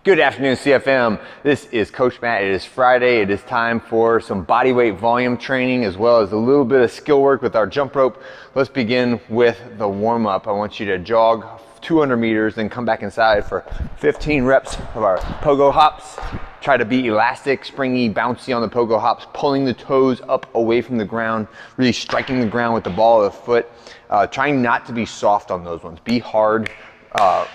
Good afternoon, CFM. This is Coach Matt. It is Friday. It is time for some bodyweight volume training as well as a little bit of skill work with our jump rope. Let's begin with the warm-up. I want you to jog 200 meters, then come back inside for 15 reps of our pogo hops. Try to be elastic, springy, bouncy on the pogo hops, pulling the toes up away from the ground, really striking the ground with the ball of the foot. Trying not to be soft on those ones. Be hard,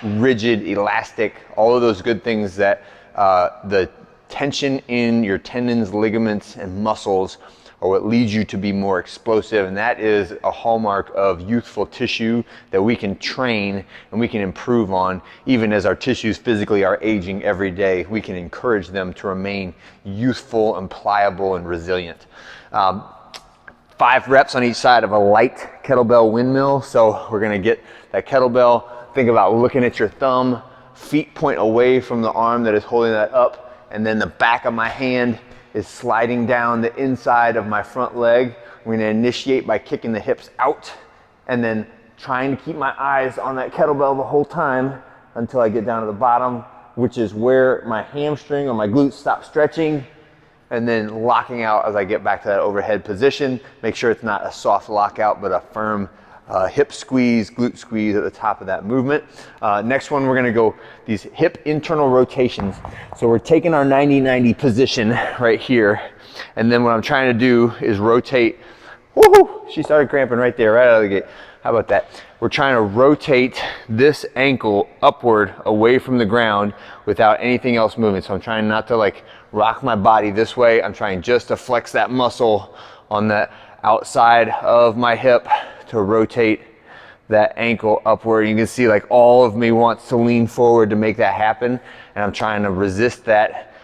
rigid, elastic, all of those good things that the tension in your tendons, ligaments, and muscles are what leads you to be more explosive, and that is a hallmark of youthful tissue that we can train and we can improve on. Even as our tissues physically are aging every day, we can encourage them to remain youthful and pliable and resilient. 5 reps on each side of a light kettlebell windmill. So we're gonna get that kettlebell. Think about looking at your thumb, feet point away from the arm that is holding that up, and then the back of my hand is sliding down the inside of my front leg. We're gonna initiate by kicking the hips out and then trying to keep my eyes on that kettlebell the whole time until I get down to the bottom, which is where my hamstring or my glutes stop stretching, and then locking out as I get back to that overhead position. Make sure it's not a soft lockout, but a firm hip squeeze, glute squeeze at the top of that movement. Next one, we're gonna go these hip internal rotations. So we're taking our 90-90 position right here, and then what I'm trying to do is rotate. Woohoo! She started cramping right there, right out of the gate. How about that? We're trying to rotate this ankle upward away from the ground without anything else moving. So I'm trying not to like rock my body this way. I'm trying just to flex that muscle on the outside of my hip to rotate that ankle upward. You can see like all of me wants to lean forward to make that happen, and I'm trying to resist that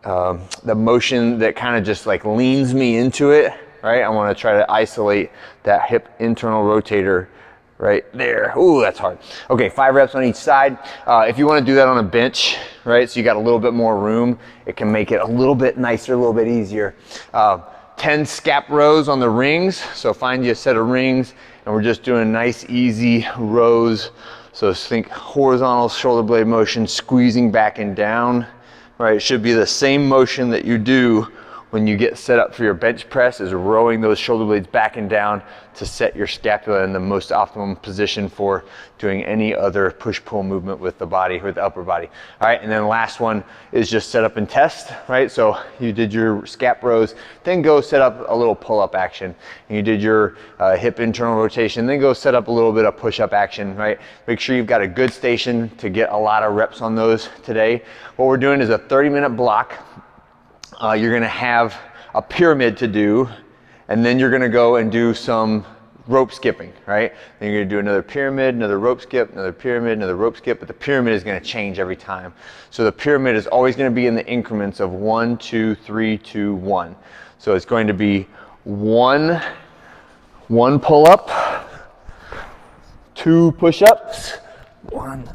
the motion that kind of just like leans me into it, right? I want to try to isolate that hip internal rotator right there. Ooh, that's hard. Okay, 5 reps on each side. If you want to do that on a bench, right, so you got a little bit more room, it can make it a little bit nicer, a little bit easier. 10 scap rows on the rings. So find you a set of rings, and we're just doing nice, easy rows. So think horizontal shoulder blade motion, squeezing back and down, right? It should be the same motion that you do when you get set up for your bench press, is rowing those shoulder blades back and down to set your scapula in the most optimum position for doing any other push-pull movement with the body, with the upper body. All right, and then last one is just set up and test, right? So you did your scap rows, then go set up a little pull-up action. And you did your hip internal rotation, then go set up a little bit of push-up action, right? Make sure you've got a good station to get a lot of reps on those today. What we're doing is a 30-minute block. You're gonna have a pyramid to do, and then you're gonna go and do some rope skipping, right? Then you're gonna do another pyramid, another rope skip, another pyramid, another rope skip, but the pyramid is gonna change every time. So the pyramid is always gonna be in the increments of 1, 2, 3, 2, 1. So it's going to be one pull-up, 2 push-ups, 1,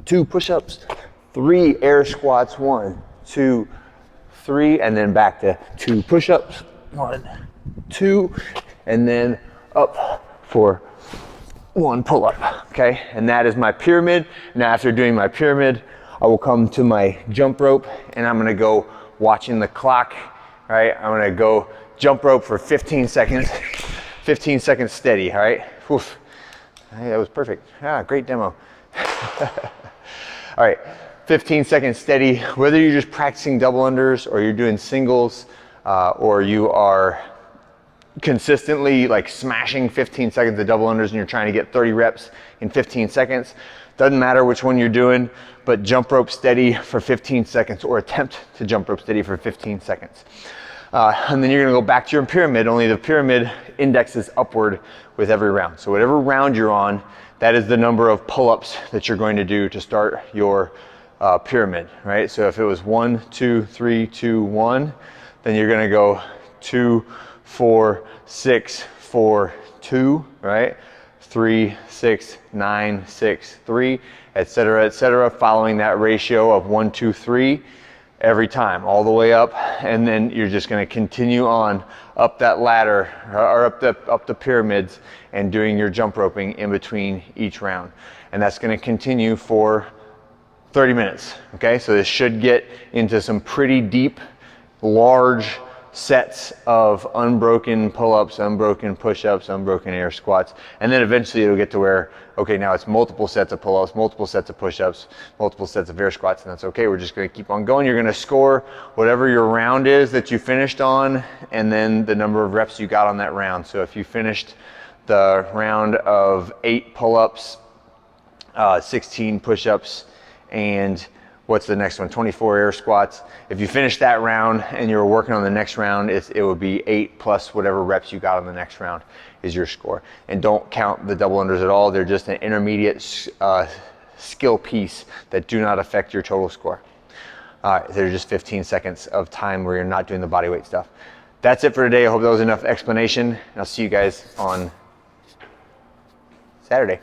2 push-ups, 3 air squats, 1, 2, 3, and then back to 2 push-ups, 1, 2, and then up for 1 pull-up, okay? And that is my pyramid. Now after doing my pyramid, I will come to my jump rope, and I'm gonna go watching the clock, right? I'm gonna go jump rope for 15 seconds, 15 seconds steady, all right? Oof. Hey, that was perfect. Ah, great demo. All right. 15 seconds steady, whether you're just practicing double unders or you're doing singles, or you are consistently like smashing 15 seconds of double unders and you're trying to get 30 reps in 15 seconds. Doesn't matter which one you're doing, but jump rope steady for 15 seconds or attempt to jump rope steady for 15 seconds. And then you're gonna go back to your pyramid, only the pyramid indexes upward with every round. So whatever round you're on, that is the number of pull-ups that you're going to do to start your pyramid, right? So if it was 1, 2, 3, 2, 1, then you're gonna go 2, 4, 6, 4, 2, right? 3, 6, 9, 6, 3, etc., following that ratio of 1, 2, 3 every time, all the way up, and then you're just gonna continue on up that ladder, or up the pyramids, and doing your jump roping in between each round. And that's gonna continue for 30 minutes, okay? So this should get into some pretty deep, large sets of unbroken pull-ups, unbroken push-ups, unbroken air squats, and then eventually it'll get to where, okay, now it's multiple sets of pull-ups, multiple sets of push-ups, multiple sets of air squats, and that's okay. We're just gonna keep on going. You're gonna score whatever your round is that you finished on, and then the number of reps you got on that round. So if you finished the round of 8 pull-ups, 16 push-ups, and what's the next one? 24 air squats. If you finish that round and you're working on the next round, it would be 8 plus whatever reps you got on the next round is your score. And don't count the double unders at all. They're just an intermediate skill piece that do not affect your total score. They're just 15 seconds of time where you're not doing the body weight stuff. That's it for today. I hope that was enough explanation. And I'll see you guys on Saturday.